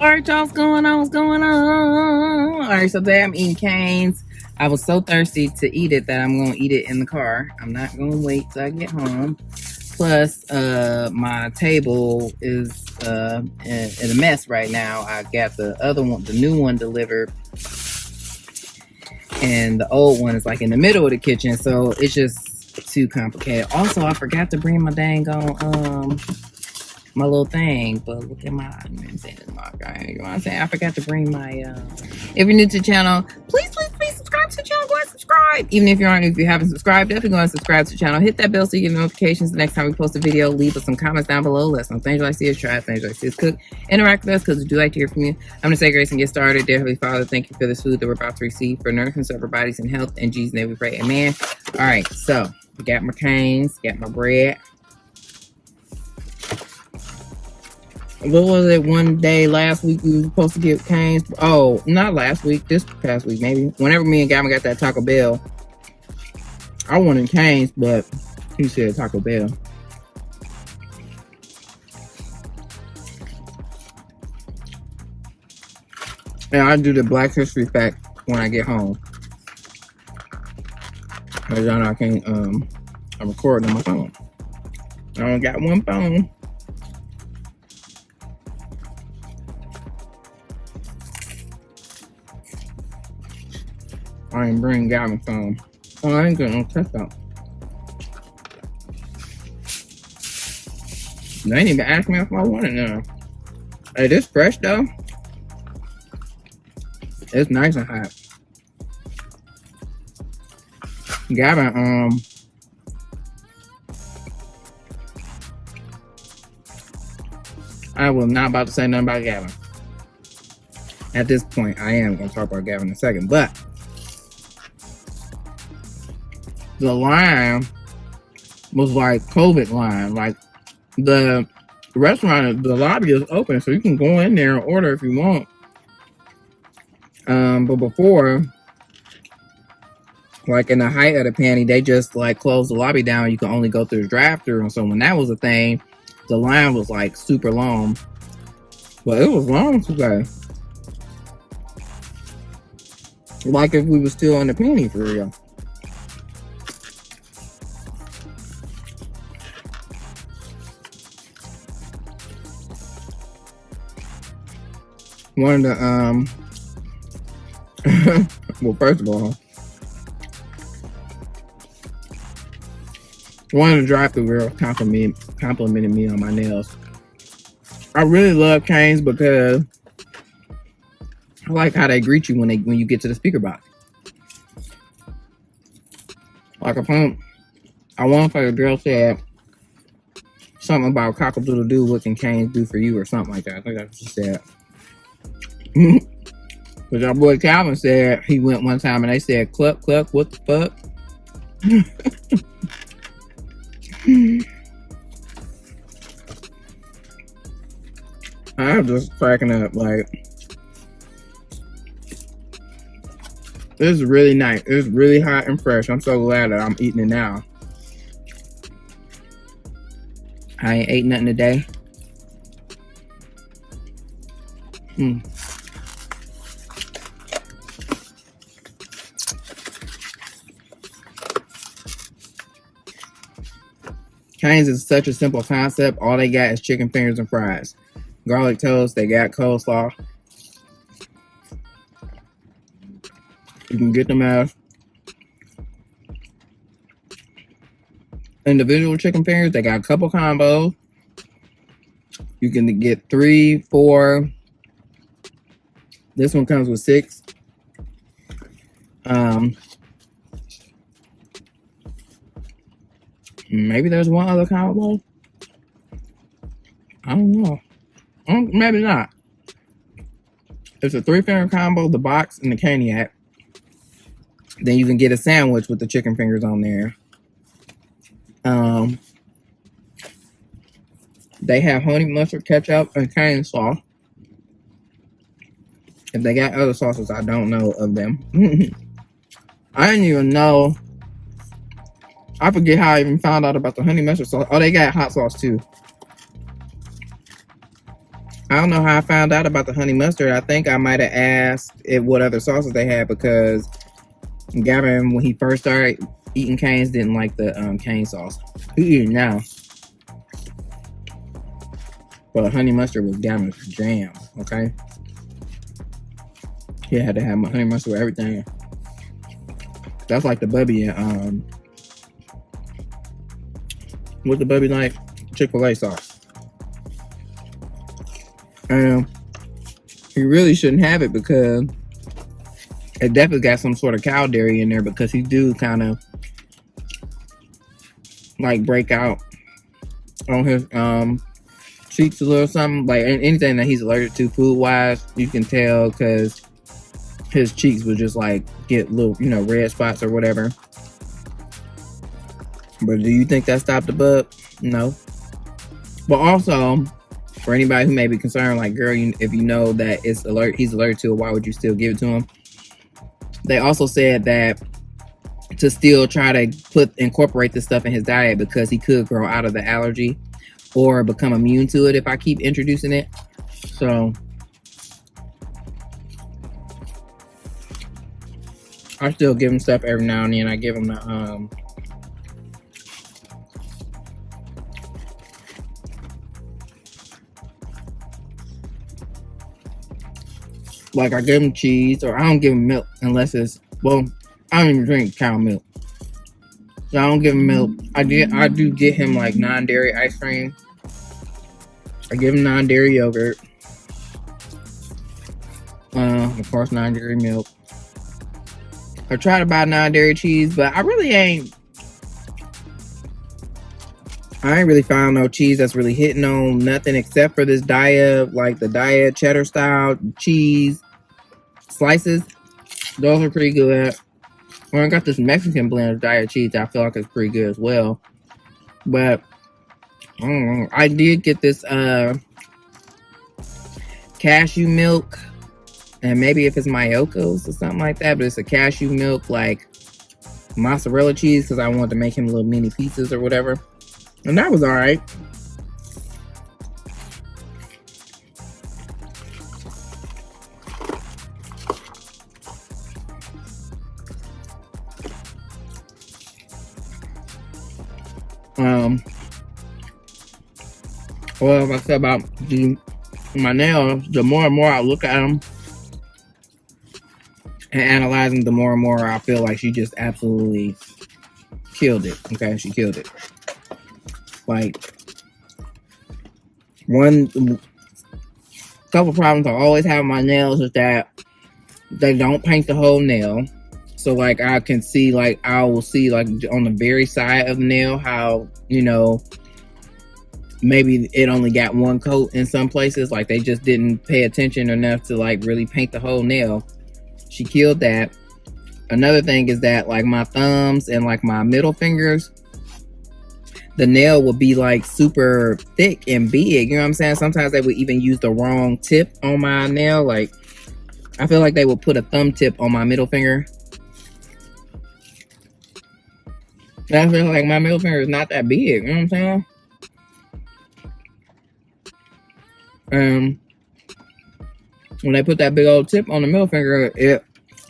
Alright, y'all, what's going on? What's going on? Alright, so today I'm eating Cane's. I was so thirsty to eat it that I'm gonna eat it in the car. I'm not gonna wait till I get home. Plus, my table is in a mess right now. I got the other one, the new one delivered, and the old one is like in the middle of the kitchen, so it's just too complicated. Also, I forgot to bring my dang on my little thing, but look at my, you know what I'm saying? I forgot to bring my, if you're new to the channel, please subscribe to the channel. Go ahead and subscribe. Even if you haven't subscribed, definitely go ahead and subscribe to the channel. Hit that bell so you get notifications the next time we post a video. Leave us some comments down below. Let us know things you like to see us try, things you like to see us cook. Interact with us because we do like to hear from you. I'm going to say grace and get started. Dear Heavenly Father, thank you for this food that we're about to receive, for nourishing our bodies and health. In Jesus' name we pray, amen. All right, so we got my Cane's, got my bread. What was it? One day last week we were supposed to get Cane's. Oh, not last week, this past week maybe. Whenever me and Gavin got that Taco Bell, I wanted Cane's, but he said Taco Bell. And I do the Black History Fact when I get home. As y'all know, I can't. I'm recording on my phone. I only got one phone. I ain't bring Gavin's phone. Oh, I ain't getting no test out. They didn't even ask me if I wanted none. Hey, this fresh though. It's nice and hot. Gavin, I was not about to say nothing about Gavin. At this point, I am going to talk about Gavin in a second, but the line was like COVID line. Like the restaurant, the lobby is open, so you can go in there and order if you want. But before, like in the height of the pandemic, they just like closed the lobby down. You can only go through the drive-thru, and so when that was a thing, the line was like super long. But it was long today. Like if we were still in the penny for real. One of the well, first of all, one of the drive-thru girls complimented me on my nails. I really love Cane's because I like how they greet you when you get to the speaker box. Like I want to say the girl said something about cock-a-doodle-doo, what can Cane's do for you or something like that. I think that's what she said. But our boy Calvin said he went one time and they said, cluck, cluck, what the fuck? I'm just cracking up. Like, this is really nice. It's really hot and fresh. I'm so glad that I'm eating it now. I ain't ate nothing today. Cane's is such a simple concept. All they got is chicken fingers and fries. Garlic toast, they got coleslaw. You can get them as individual chicken fingers. They got a couple combos. You can get 3, 4. This one comes with 6. Maybe there's one other combo. I don't know. Maybe not. It's a 3-finger combo, the box, and the Caniac. Then you can get a sandwich with the chicken fingers on there. They have honey mustard, ketchup, and cane sauce. If they got other sauces, I don't know of them. I didn't even know. I forget how I even found out about the honey mustard sauce. Oh, they got hot sauce too. I don't know how I found out about the honey mustard. I think I might have asked it what other sauces they had, because Gavin, when he first started eating canes, didn't like the cane sauce. He eating now. But honey mustard was Gavin's jam, okay? He had to have my honey mustard with everything. That's like the Bubby and what the Bubby like? Chick-fil-A sauce. He really shouldn't have it, because it definitely got some sort of cow dairy in there, because he do kind of like break out on his cheeks a little something. Like anything that he's allergic to food wise, you can tell, because his cheeks would just like get little, you know, red spots or whatever. But do you think that stopped the bug? No. But also, for anybody who may be concerned, like, girl, if you know that he's allergic to it, why would you still give it to him? They also said that to still try to incorporate this stuff in his diet, because he could grow out of the allergy or become immune to it if I keep introducing it. So I still give him stuff every now and then. I give him the like, I give him cheese, or I don't give him milk unless it's, well, I don't even drink cow milk, so I don't give him milk. I do get him like non-dairy ice cream. I give him non-dairy yogurt, of course non-dairy milk. I try to buy non-dairy cheese, but I ain't really found no cheese that's really hitting on nothing, except for this Daiya, like the Daiya cheddar style cheese slices. Those are pretty good. Well, I got this Mexican blend of Daiya cheese that I feel like is pretty good as well. But I don't know. I did get this cashew milk, and maybe if it's Mayokos or something like that, but it's a cashew milk like mozzarella cheese, because I wanted to make him little mini pieces or whatever. And that was all right. Well, like I said about my nails, the more and more I look at them and analyze them, the more and more I feel like she just absolutely killed it. Okay, she killed it. Like, couple problems I always have with my nails is that they don't paint the whole nail. So like I can see, like I will see like on the very side of the nail how, you know, maybe it only got one coat in some places. Like they just didn't pay attention enough to like really paint the whole nail. She killed that. Another thing is that like my thumbs and like my middle fingers, the nail would be like super thick and big. You know what I'm saying? Sometimes they would even use the wrong tip on my nail. Like I feel like they would put a thumb tip on my middle finger. I feel like my middle finger is not that big. You know what I'm saying? When they put that big old tip on the middle finger,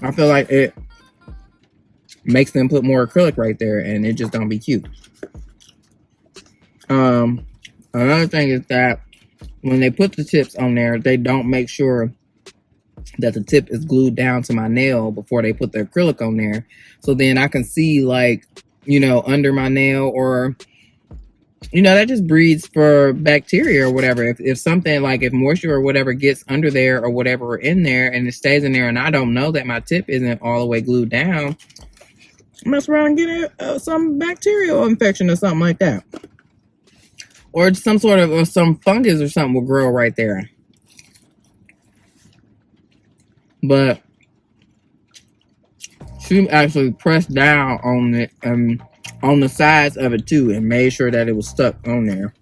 I feel like it makes them put more acrylic right there, and it just don't be cute. Another thing is that when they put the tips on there, they don't make sure that the tip is glued down to my nail before they put the acrylic on there. So then I can see, like, you know, under my nail, or, you know, that just breeds for bacteria or whatever. If something like, if moisture or whatever gets under there or whatever in there and it stays in there, and I don't know that my tip isn't all the way glued down, mess around and get some bacterial infection or something like that. Or some sort of, or some fungus or something will grow right there. But she actually pressed down on it, on the sides of it too, and made sure that it was stuck on there.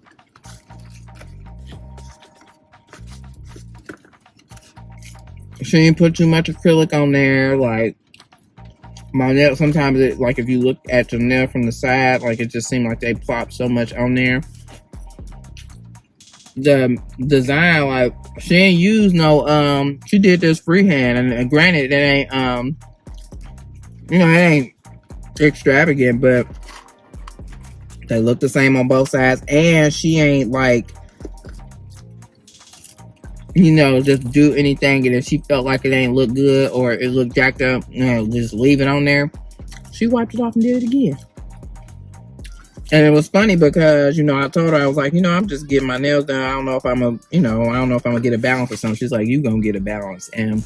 She didn't put too much acrylic on there. Like my nail, sometimes it, like if you look at the nail from the side, like it just seemed like they plopped so much on there. the design, like she ain't used no she did this freehand, and granted it ain't it ain't extravagant, but they look the same on both sides, and she ain't like just do anything, and if she felt like it ain't look good or it looked jacked up, just leave it on there. She wiped it off and did it again. And it was funny because, I told her, I was like, I'm just getting my nails done. I don't know if I'm gonna get a balance or something. She's like, you gonna get a balance. And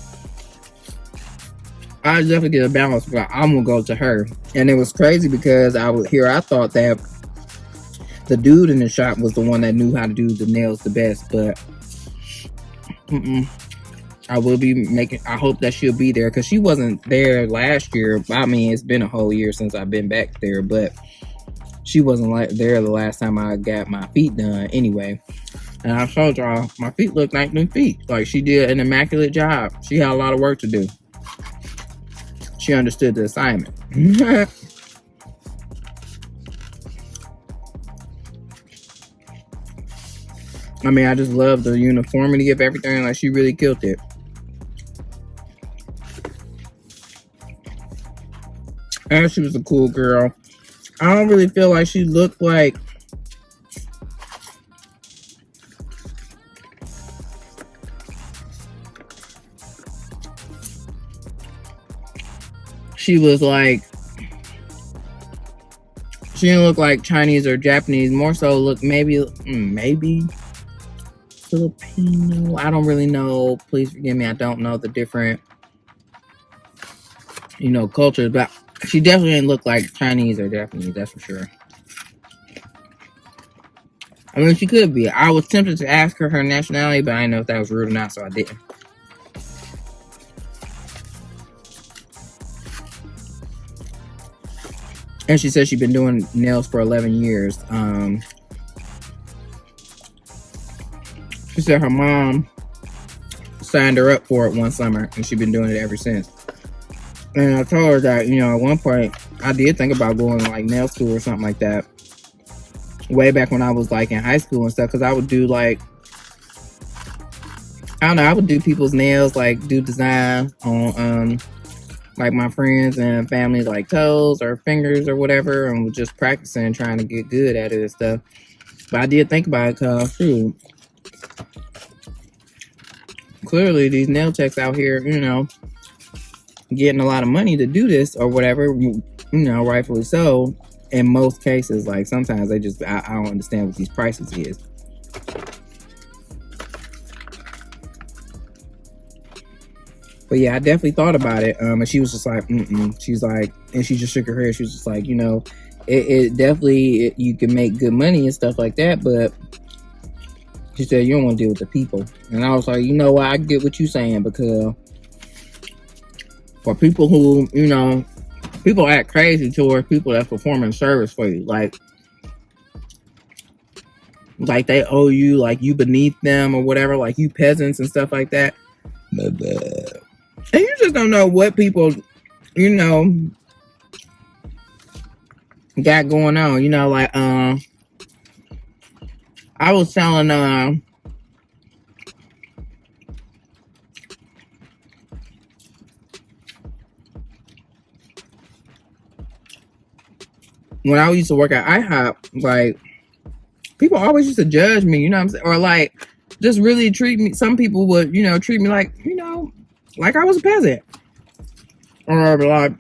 I definitely get a balance, but I'm gonna go to her. And it was crazy because I thought that the dude in the shop was the one that knew how to do the nails the best, but I will be I hope that she'll be there, because she wasn't there last year. I mean, it's been a whole year since I've been back there, but she wasn't there the last time I got my feet done anyway. And I told y'all, my feet look like new feet. Like, she did an immaculate job. She had a lot of work to do. She understood the assignment. I mean, I just love the uniformity of everything. Like, she really killed it. And she was a cool girl. I don't really feel like she looked like she was like, she didn't look like Chinese or Japanese. More so look maybe Filipino. I don't really know. Please forgive me. I don't know the different, cultures, but she definitely didn't look like Chinese or Japanese. That's for sure. I mean, she could be. I was tempted to ask her nationality, but I didn't know if that was rude or not, so I didn't. And she said she'd been doing nails for 11 years. She said her mom signed her up for it one summer, and she's been doing it ever since. And I told her that, at one point, I did think about going to, like, nail school or something like that. Way back when I was, like, in high school and stuff, because I would do, like, I would do people's nails, like, do design on, like, my friends and family, like, toes or fingers or whatever, and was just practicing, trying to get good at it and stuff. But I did think about it, because, shoot, clearly these nail techs out here, getting a lot of money to do this or whatever, rightfully so. In most cases, like, sometimes they just, I don't understand what these prices is. But yeah, I definitely thought about it. And she was just like, She's like, and she just shook her head. She was just like, it definitely, you can make good money and stuff like that, but she said, you don't want to deal with the people. And I was like, what, I get what you're saying, because for people who, people act crazy towards people that's performing service for you. Like they owe you, like you beneath them or whatever, like you peasants and stuff like that. And you just don't know what people, got going on. Like, I was telling, when I used to work at IHOP, like, people always used to judge me, what I'm saying? Or, like, just really treat me, some people would, treat me like, like I was a peasant. Or, like,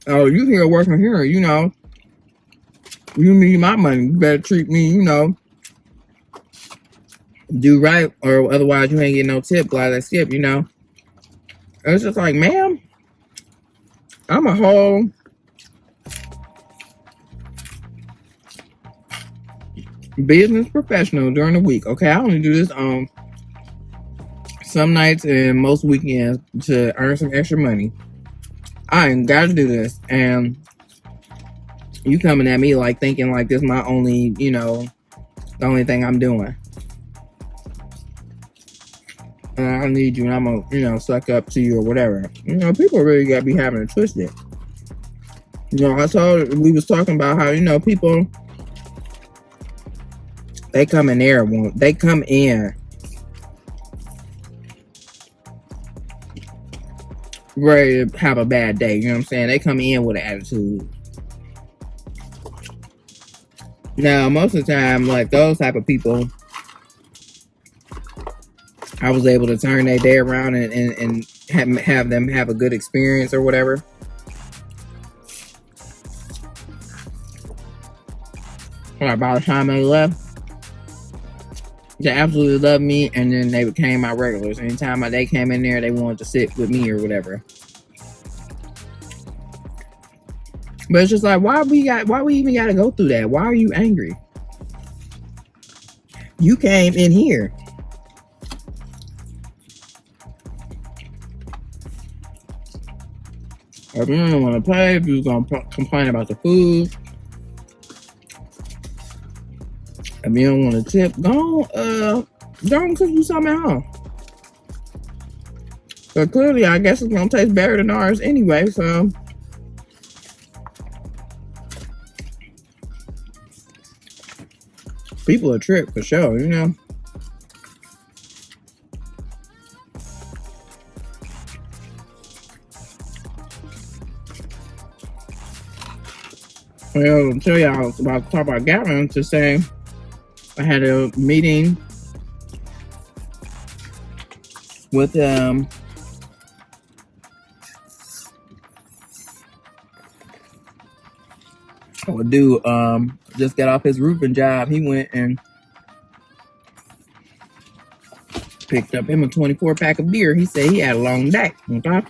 oh, you here working here, you need my money, you better treat me, do right, or otherwise you ain't getting no tip, glad I skip, It's just like, ma'am, I'm a whole business professional during the week. Okay, I only do this on some nights and most weekends to earn some extra money. I ain't got to do this, and you coming at me like thinking like this my only, the only thing I'm doing. And I need you, and I'm gonna, suck up to you or whatever. People really gotta be having it twisted. I told, we was talking about how, people They come in there. They come in ready to have a bad day. You know what I'm saying? They come in with an attitude. Now, most of the time, like those type of people, I was able to turn their day around and have them have a good experience or whatever. Like by the time they left, they absolutely loved me, and then they became my regulars. Anytime they came in there, they wanted to sit with me or whatever. But it's just like, why we even gotta go through that? Why are you angry? You came in here. If you don't want to pay, if you're gonna complain about the food, if you don't want to tip, go and cook you something at home. But clearly, I guess it's gonna taste better than ours anyway. So, people are tripped for sure, you know. Well, I'll tell y'all about to talk about Gavin. To say, I had a meeting with a dude just got off his roofing job. He went and picked up him a 24-pack of beer. He said he had a long day. Okay.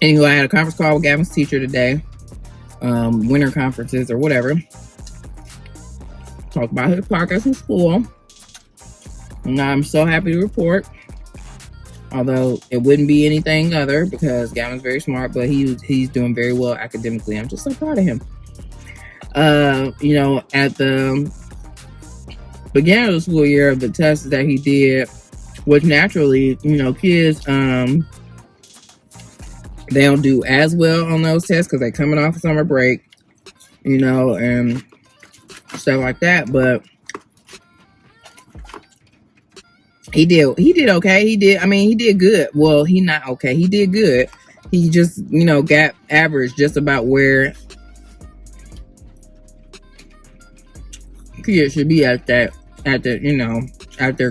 Anyway, I had a conference call with Gavin's teacher today. Winter conferences or whatever. Talk about his progress in school. And I'm so happy to report, although it wouldn't be anything other because Gavin's very smart, but he's doing very well academically. I'm just so proud of him. You know, at the beginning of the school year, the tests that he did, which naturally, you know, kids, they don't do as well on those tests because they're coming off of summer break, you know, and stuff like that. But he did okay. He did good. Well, he not okay. He did good. He just, you know, got average, just about where kids should be at their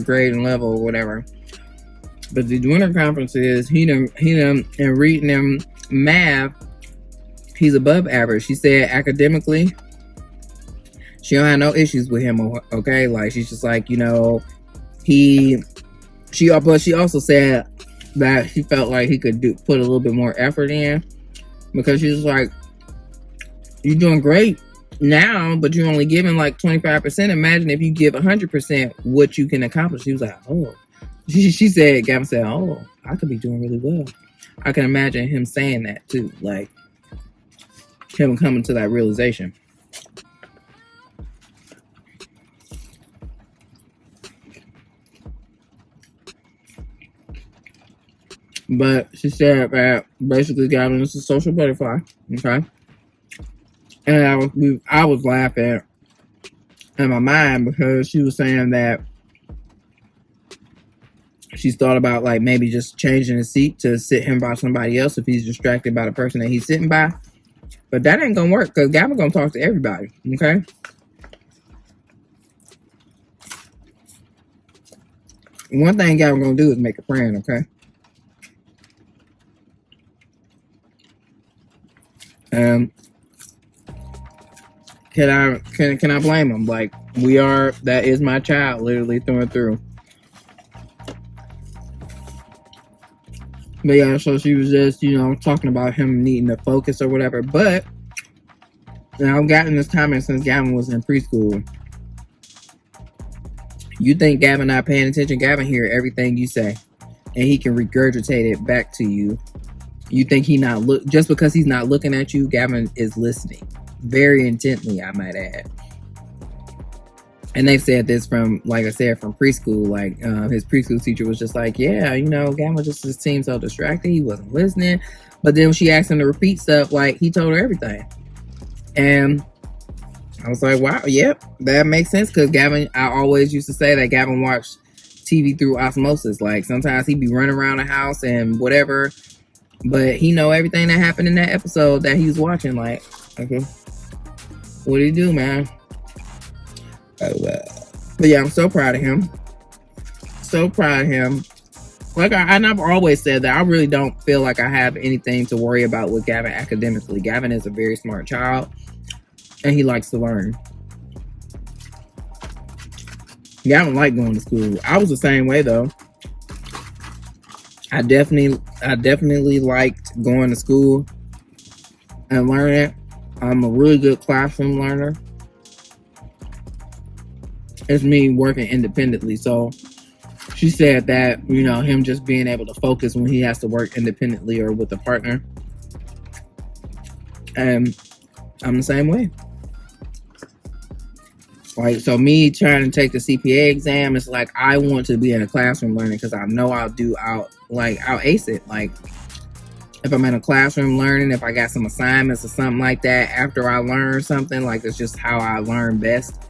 grade and level or whatever. But the winter conferences, he done in reading them math, he's above average. She said academically, she don't have no issues with him. Okay, like she's just like, you know, she also said that she felt like he could put a little bit more effort in, because she was like, you're doing great now, but you're only giving like 25%. Imagine if you give 100% what you can accomplish. She was like, oh. She said, Gavin said, oh, I could be doing really well. I can imagine him saying that too, like him coming to that realization. But she said that basically Gavin is a social butterfly, okay? And I was laughing in my mind because she was saying that she's thought about like maybe just changing his seat to sit him by somebody else if he's distracted by the person that he's sitting by. But that ain't gonna work because Gavin's gonna talk to everybody, okay? One thing Gavin's gonna do is make a friend, okay? Can I blame him? Like, that is my child, literally through and through. But yeah, so she was just, you know, talking about him needing to focus or whatever. But now I've gotten this comment since Gavin was in preschool. You think Gavin not paying attention? Gavin hear everything you say, and he can regurgitate it back to you. You think he not look just because he's not looking at you? Gavin is listening very intently, I might add. And they've said this from, like I said, from preschool. Like his preschool teacher was just like, yeah, you know, Gavin just seemed so distracted. He wasn't listening. But then when she asked him to repeat stuff, like he told her everything. And I was like, wow, yep, that makes sense. Because Gavin, I always used to say that Gavin watched TV through osmosis. Like sometimes he'd be running around the house and whatever, but he know everything that happened in that episode that he was watching. Like, okay, what did he do, man? But yeah, I'm so proud of him. So proud of him. Like I've always said that I really don't feel like I have anything to worry about with Gavin academically. Gavin is a very smart child, and he likes to learn. Gavin liked going to school. I was the same way though. I definitely liked going to school and learning. I'm a really good classroom learner. It's me working independently. So she said that, you know, him just being able to focus when he has to work independently or with a partner. And I'm the same way. Like, so me trying to take the CPA exam, it's like I want to be in a classroom learning because I know I'll ace it. Like, if I'm in a classroom learning, if I got some assignments or something like that, after I learn something, like, it's just how I learn best.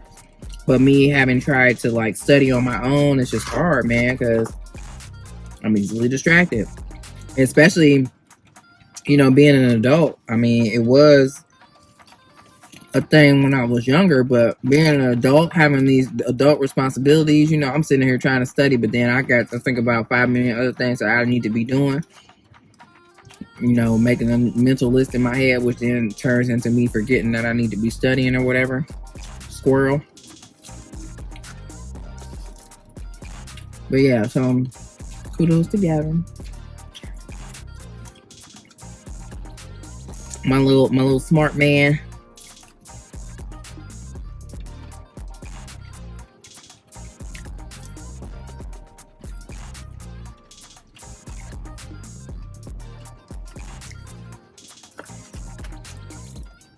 But me having tried to like study on my own, it's just hard, man, because I'm easily distracted. Especially, you know, being an adult. I mean, it was a thing when I was younger, but being an adult, having these adult responsibilities, you know, I'm sitting here trying to study, but then I got to think about 5 million other things that I need to be doing. You know, making a mental list in my head, which then turns into me forgetting that I need to be studying or whatever. Squirrel. But yeah, so kudos to Gavin. My little smart man.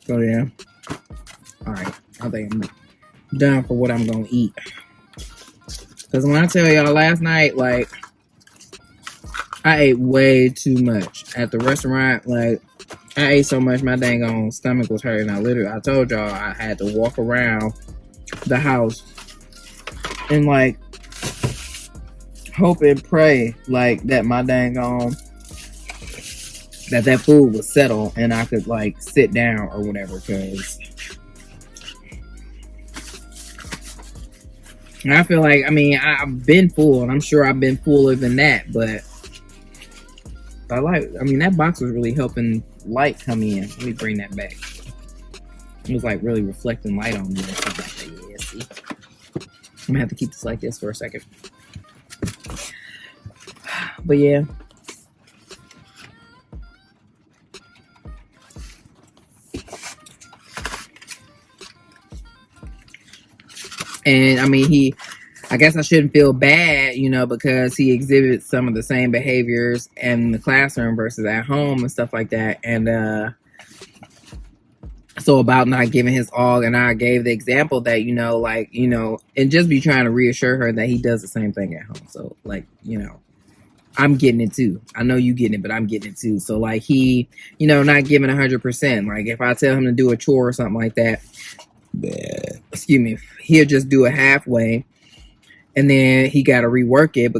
So yeah. Alright. I think I'm done for what I'm gonna eat. Because when I tell y'all last night, like, I ate way too much at the restaurant. Like, I ate so much, my dang on stomach was hurting. I told y'all I had to walk around the house and, like, hope and pray, like, that my dang on, that food would settle and I could, like, sit down or whatever, because I feel like, I mean, I've been full, and I'm sure I've been fuller than that, but that box was really helping light come in. Let me bring that back. It was like really reflecting light on me or something like that. Yeah, see? I'm gonna have to keep this like this for a second. But yeah. And I mean, I guess I shouldn't feel bad, you know, because he exhibits some of the same behaviors in the classroom versus at home and stuff like that. And so about not giving his all, and I gave the example that, you know, like, you know, and just be trying to reassure her that he does the same thing at home. So, like, you know, I'm getting it too. I know you getting it, but I'm getting it too. So, like, he, you know, not giving 100%. Like, if I tell him to do a chore or something like that, excuse me, he'll just do it halfway, and then he got to rework it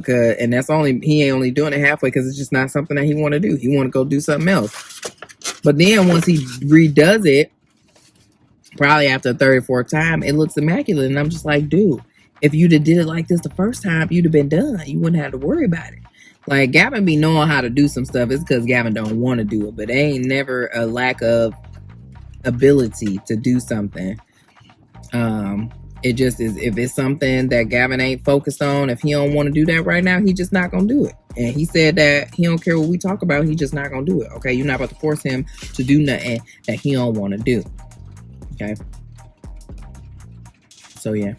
he ain't only doing it halfway because it's just not something that he want to do. He want to go do something else. But then once he redoes it, probably after the 3rd or 4th time, it looks immaculate. And I'm just like, dude, if you'd have did it like this the first time, you'd have been done. You wouldn't have to worry about it. Like, Gavin be knowing how to do some stuff. It's because Gavin don't want to do it. But it ain't never a lack of ability to do something. It just is, if it's something that Gavin ain't focused on, if he don't want to do that right now, he just not gonna do it. And he said that he don't care what we talk about, he just not gonna do it. Okay, you're not about to force him to do nothing that he don't want to do. Okay, so yeah.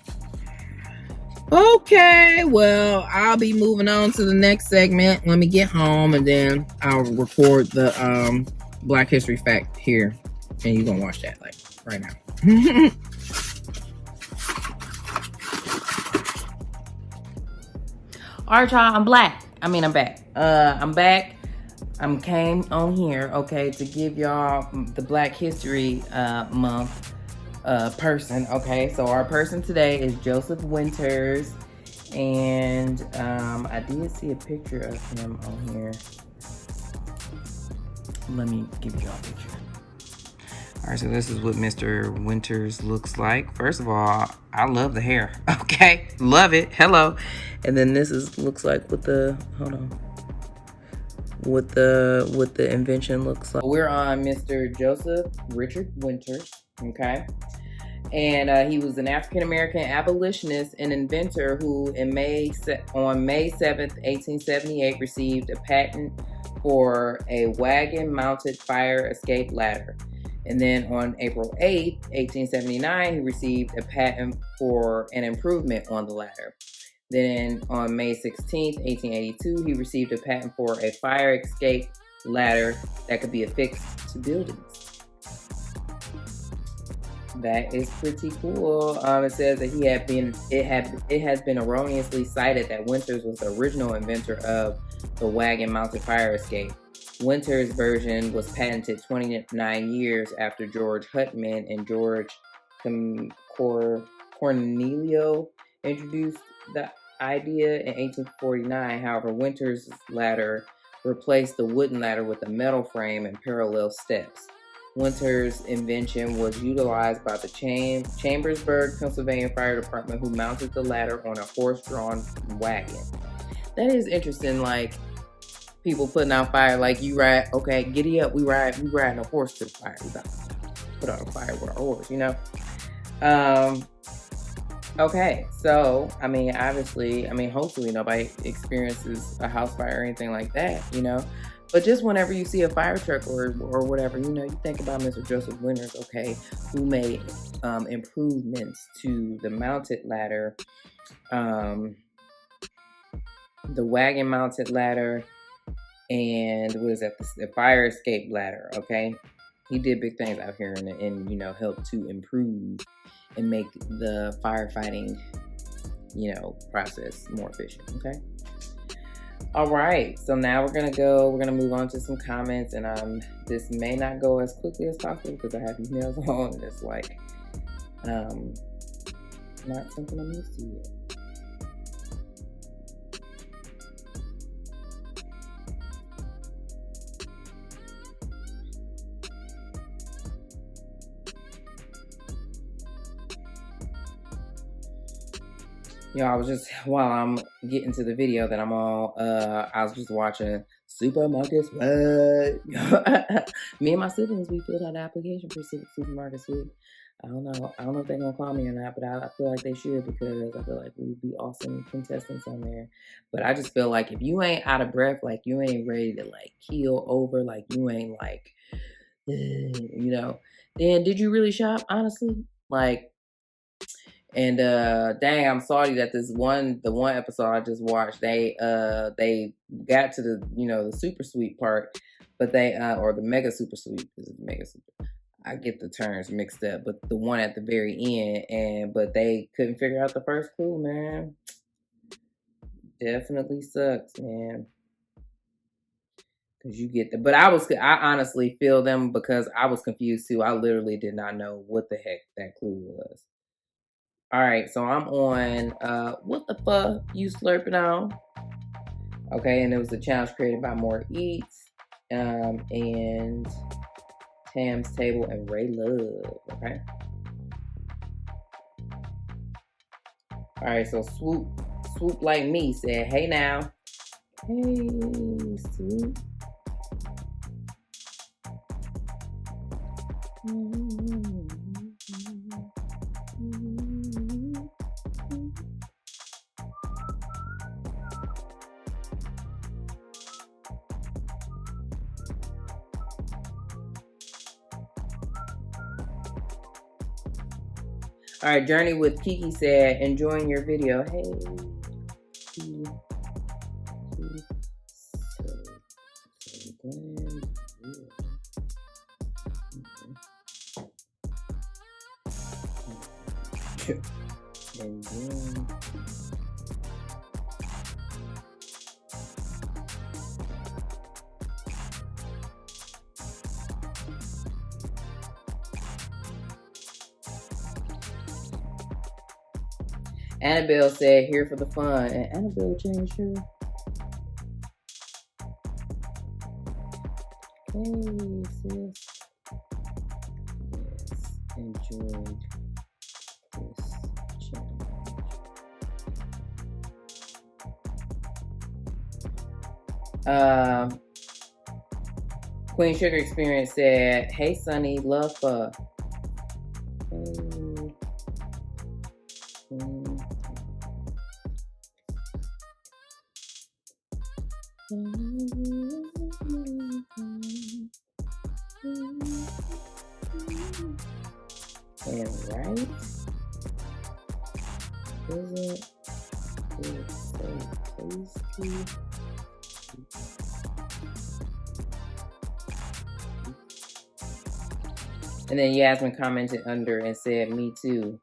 Okay, well, I'll be moving on to the next segment. Let me get home, and then I'll record the Black History fact here, and you're gonna watch that like right now. All right, y'all, I'm back. I'm back. I came on here, okay, to give y'all the Black History Month person. Okay, so our person today is Joseph Winters, and I did see a picture of him on here. Let me give you all a picture. All right, so this is what Mr. Winters looks like. First of all, I love the hair. Okay, love it. Hello. And then this looks like what the what the invention looks like. We're on Mr. Joseph Richard Winters. Okay. And he was an African-American abolitionist and inventor who on May 7th, 1878, received a patent for a wagon-mounted fire escape ladder. And then on April 8th, 1879, he received a patent for an improvement on the ladder. Then on May 16th, 1882, he received a patent for a fire escape ladder that could be affixed to buildings. That is pretty cool. It says that it has been erroneously cited that Winters was the original inventor of the wagon-mounted fire escape. Winters' version was patented 29 years after George Hutman and George Cornelio introduced the idea in 1849. However, Winters' ladder replaced the wooden ladder with a metal frame and parallel steps. Winters' invention was utilized by the Chambersburg, Pennsylvania Fire Department, who mounted the ladder on a horse-drawn wagon. That is interesting, like, people putting out fire, like, you ride, okay, giddy up, we riding a horse to the fire. We about to put out a fire with our horse, you know? Okay, so, I mean, obviously, hopefully nobody experiences a house fire or anything like that, you know? But just whenever you see a fire truck or whatever, you know, you think about Mr. Joseph Winters, okay, who made improvements to the mounted ladder, the wagon-mounted ladder, and what is that, the fire escape ladder, okay? He did big things out here and you know, helped to improve and make the firefighting, you know, process more efficient, okay? All right, so now we're gonna move on to some comments, and this may not go as quickly as possible because I have these nails on and it's like not something I'm used to yet. Yo, while I'm getting to the video that I'm on, I was just watching Supermarket Sweep. Me and my siblings, we filled out the application for Supermarket Sweep. I don't know if they're gonna call me or not, but I feel like they should, because I feel like we would be awesome contestants on there. But I just feel like if you ain't out of breath, like you ain't ready to like keel over, like you ain't like, you know, then did you really shop, honestly? Like, and dang, I'm sorry that the one episode I just watched, they got to the, you know, the super sweet part, but they or the mega super sweet, this is mega super, I get the terms mixed up, but the one at the very end, but they couldn't figure out the first clue, man. Definitely sucks, man. Cause you get the, but I honestly feel them, because I was confused too. I literally did not know what the heck that clue was. All right, so I'm on what the fuck you slurping on? Okay, and it was a challenge created by More Eats, and Tam's Table and Ray Love. Okay. All right, so swoop like me said, "Hey now, hey Swoop." All right, Journey with Kiki said, "Enjoying your video." Hey. And then Annabelle said, here for the fun. And Annabelle changed her. Hey, sis. Yes, enjoyed this challenge. Queen Sugar Experience said, hey, Sunny, love for. And right? Isn't it so tasty? And then Yasmin commented under and said, me too.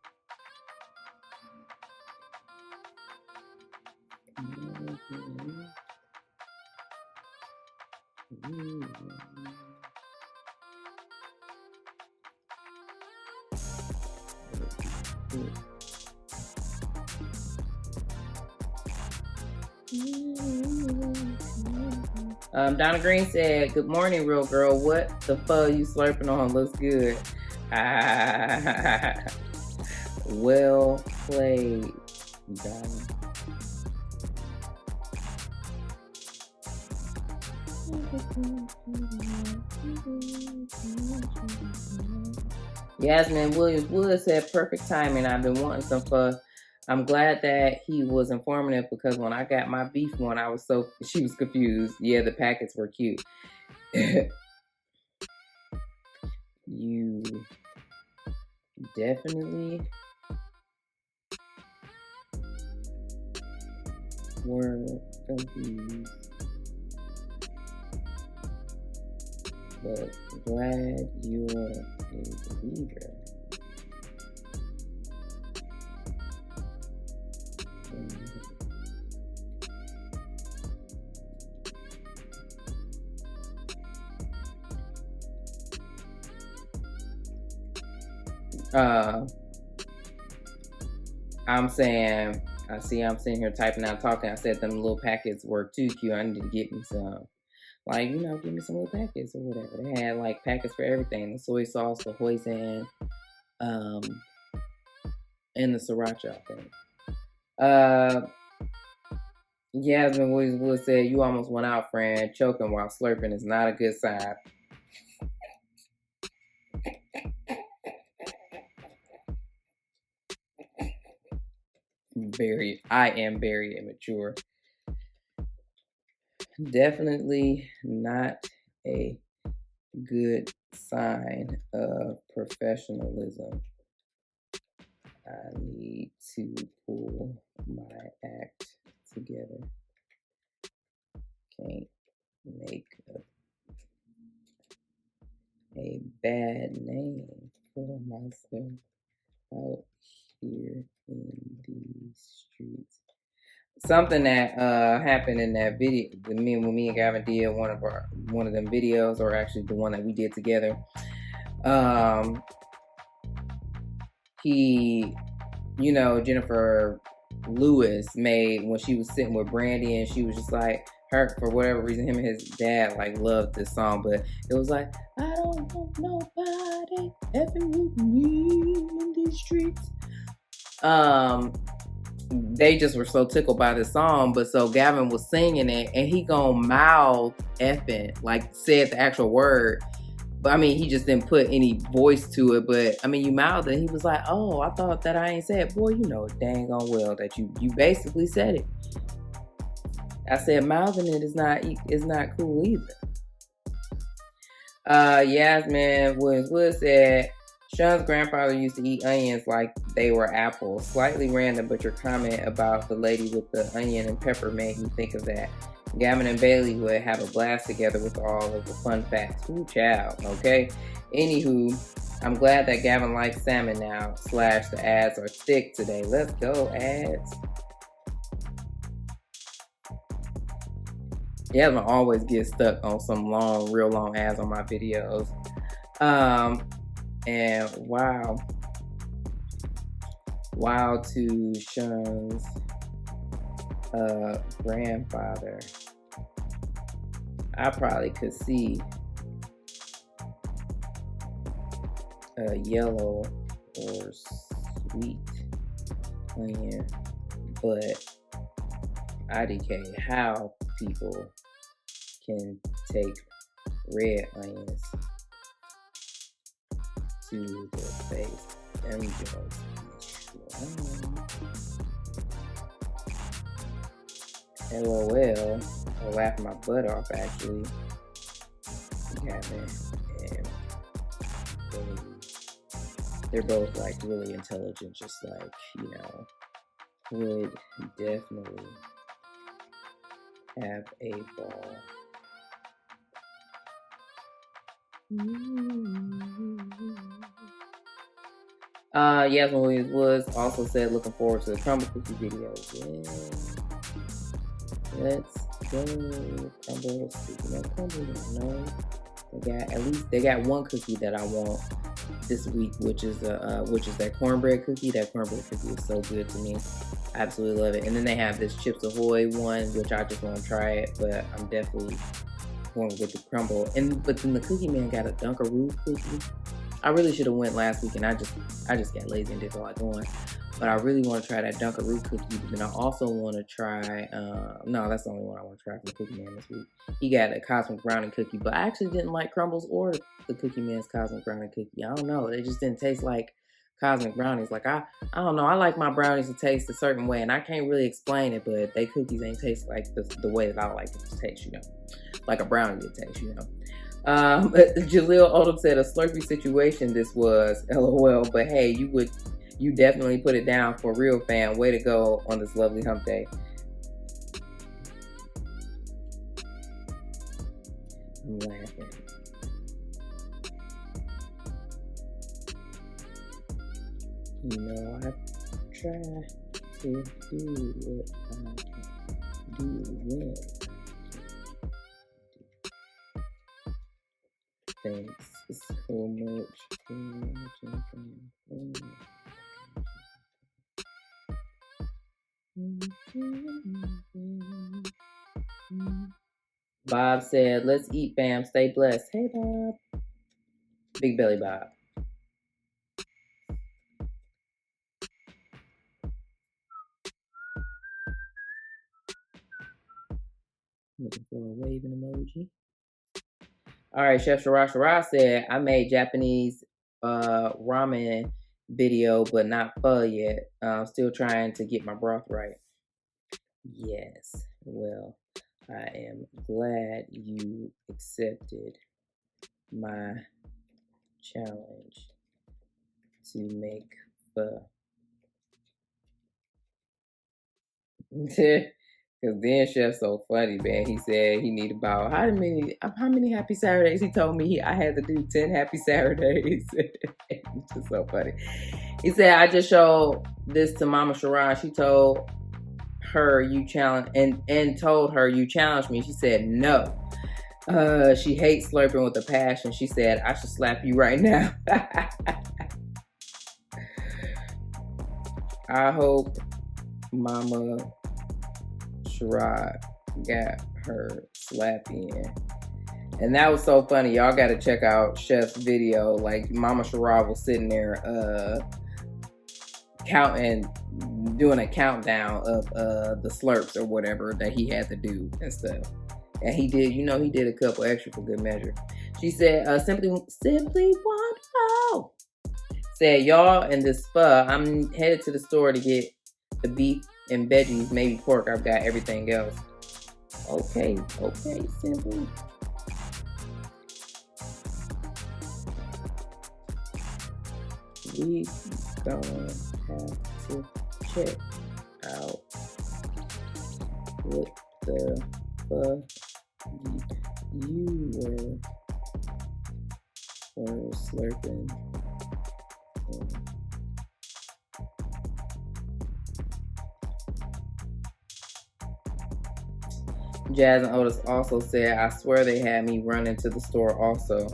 Donna Green said, good morning, real girl. What the fuck you slurping on? Looks good. Well played, Donna. Yasmin Williams Wood said, perfect timing. I've been wanting some pho. I'm glad that he was informative because when I got my beef one, she was confused. Yeah, the packets were cute. You definitely were confused. But glad you're a leader. I'm saying, I'm sitting here typing out, talking. I said them little packets were too cute. I need to get me some. Like, give me some little packets or whatever. They had like packets for everything. The soy sauce, the hoisin, and the sriracha, I think. Yasmin Williams Wood said, you almost went out, friend. Choking while slurping is not a good sign. I am very immature. Definitely not a good sign of professionalism. I need to pull my act together. Can't make a bad name for myself out here in these streets. Something that happened in that video, when me and Gavin did one of them videos, or actually the one that we did together. He, Jennifer Lewis made, when she was sitting with Brandy, and she was just like, her, for whatever reason, him and his dad like loved this song, but it was like, I don't want nobody effing with me in these streets. They just were so tickled by the song, but so Gavin was singing it, and he gonna mouth effing, like said the actual word, but he just didn't put any voice to it. But you mouthed it. He was like, "Oh, I thought that I ain't said." Boy, you know dang on well that you basically said it. I said mouthing it is not cool either. Yasmin Wood said, Sean's grandfather used to eat onions like they were apples. Slightly random, but your comment about the lady with the onion and pepper made me think of that. Gavin and Bailey would have a blast together with all of the fun facts. Ooh, child. Okay. Anywho, I'm glad that Gavin likes salmon now. / the ads are thick today. Let's go, ads. Gavin always gets stuck on some real long ads on my videos. And wow. Wild to Shun's grandfather. I probably could see yellow or sweet onion, but IDK how people can take red onions to their face. Them joints. LOL, or laughing my butt off actually. Gavin and they're both like really intelligent, just like, you know, would definitely have a ball. Yasmin Woods also said looking forward to the crumble cookie video. Yeah. Let's go. Crumble. Speaking of crumble, no. They got one cookie that I want this week, which is that cornbread cookie. That cornbread cookie is so good to me. I absolutely love it. And then they have this Chips Ahoy one, which I just want to try it, but I'm definitely going with the crumble. But then the Cookie Man got a Dunkaroo cookie. I really should have went last week, and I just got lazy and did all I going. But I really want to try that Dunkaroo cookie. But then I also want to try, no, that's the only one I want to try from the Cookie Man this week. He got a Cosmic Brownie cookie, but I actually didn't like crumbles or the Cookie Man's Cosmic Brownie cookie. I don't know. They just didn't taste like Cosmic Brownies. Like, I don't know. I like my brownies to taste a certain way, and I can't really explain it, but they cookies ain't taste like the way that I like it to taste, you know. Like a brownie would taste, you know. Jaleel Odom said a Slurpee situation this was, LOL, but hey, you definitely put it down for real, fam. Way to go on this lovely hump day. I'm laughing. You know, I try to do what I can do when. Thanks so much. Bob said, let's eat, fam. Stay blessed. Hey, Bob. Big Belly Bob. Looking for a waving emoji. All right, Chef Shara said, I made Japanese ramen video, but not pho yet. Still trying to get my broth right. Yes, well, I am glad you accepted my challenge to make pho. Because then Chef's so funny, man. He said he needed about how many happy Saturdays? He told me I had to do 10 happy Saturdays. It's just so funny. He said, I just showed this to Mama Sharon. She told her you challenge and told her you challenged me. She said no. She hates slurping with a passion. She said, I should slap you right now. I hope Mama Sherrod got her slap in. And that was so funny. Y'all got to check out Chef's video. Like, Mama Sherrod was sitting there doing a countdown of the slurps or whatever that he had to do and stuff. And he did, he did a couple extra for good measure. She said, simply wonderful. Said, y'all, in this pho, I'm headed to the store to get the beef and veggies, maybe pork. I've got everything else. Okay, simply. We gonna have to check out what the fuck you were slurping. Jazz and Otis also said, I swear they had me run into the store also.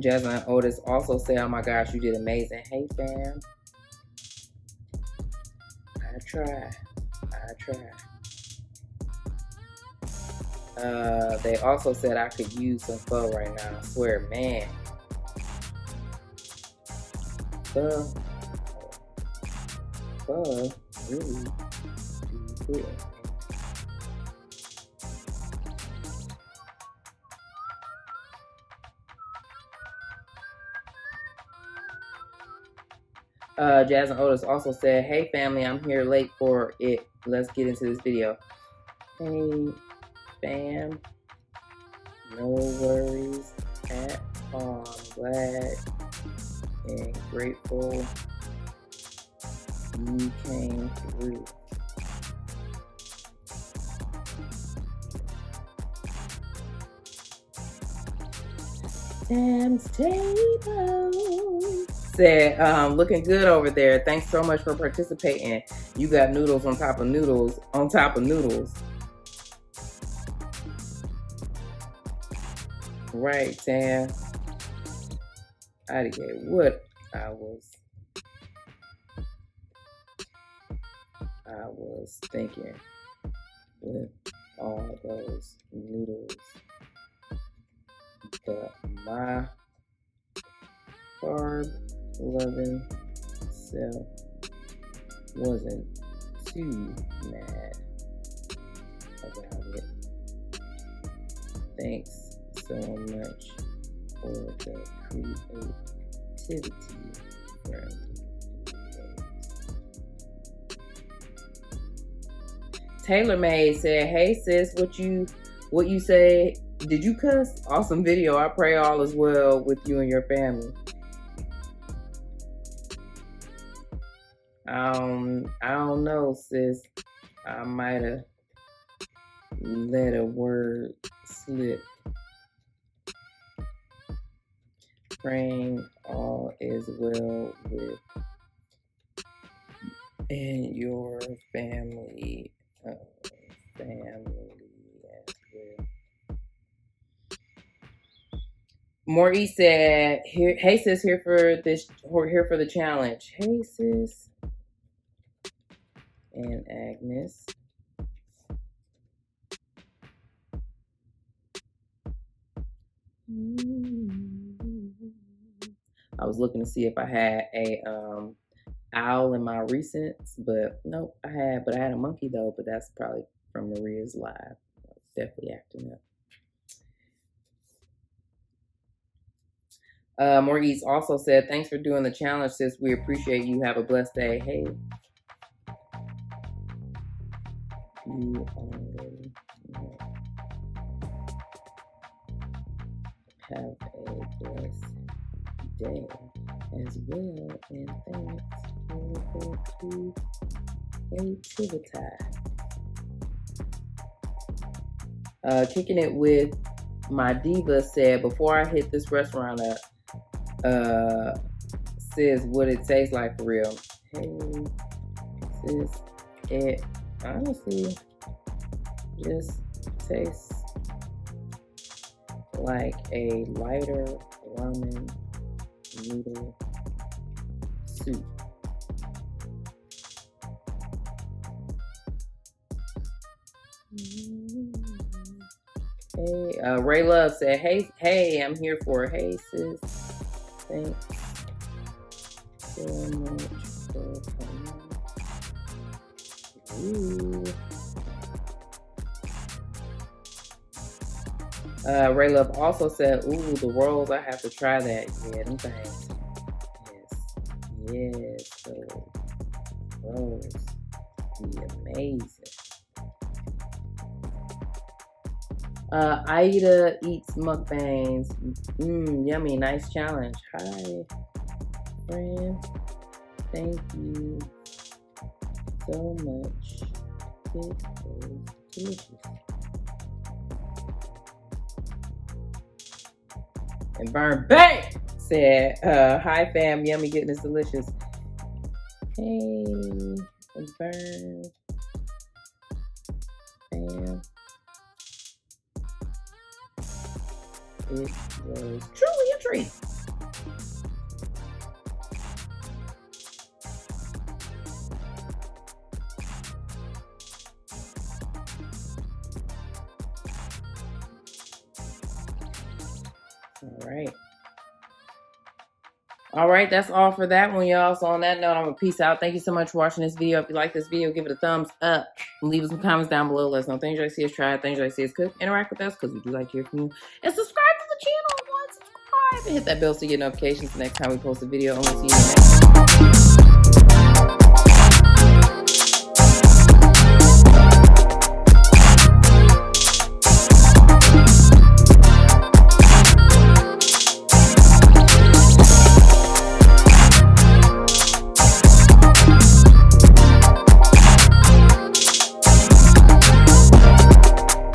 Jasmine Otis also said, oh my gosh, you did amazing. Hey fam. I try. They also said I could use some pho right now. I swear, man. Pho really do good. Jasmine Otis also said, hey family, I'm here late for it. Let's get into this video. Hey fam, no worries at all. I'm glad and grateful you came through. Sam's table said, looking good over there. Thanks so much for participating. You got noodles on top of noodles on top of noodles. Right, Tam. I didn't get what I was thinking with all those noodles. But my carb-loving self wasn't too mad about it. Thanks so much for the creativity, friend. TaylorMade said, hey sis, what you say? Did you cuss? Awesome video. I pray all is well with you and your family. I don't know, sis. I might have let a word slip. Praying all is well with and your family as well. Morty said, hey sis, here for the challenge. Hey sis. And Agnes. I was looking to see if I had a owl in my recents, but nope, I had a monkey though, but that's probably from Maria's live. Definitely acting up. Maurice also said, thanks for doing the challenge, sis. We appreciate you. Have a blessed day. Hey. You already know. Have a blessed day as well. And thanks for the creativity. Kicking it with my diva said, before I hit this restaurant up, sis, what it tastes like for real. Hey, sis, it honestly just tastes like a lighter ramen noodle soup. Hey, Ray Love said, hey, I'm here for it. Hey, sis. Thanks so much for coming. Ray Love also said, ooh, the rolls, I have to try that. Yeah, them things. Yes, those rolls be amazing. Aida eats mukbangs. Yummy, nice challenge. Hi, friend. Thank you so much. It was delicious. And Burn Bang said, hi fam, yummy goodness, delicious. Hey, Burn fam. It was truly a treat. All right, that's all for that one, y'all. So on that note, I'm gonna peace out. Thank you so much for watching this video. If you like this video, give it a thumbs up. And leave us some comments down below. Let us know things you like to see us try, things you like to see us cook. Interact with us because we do like to hear from you. And subscribe to the channel. Subscribe and hit that bell so you get notifications the next time we post a video. And we'll see you in the next one.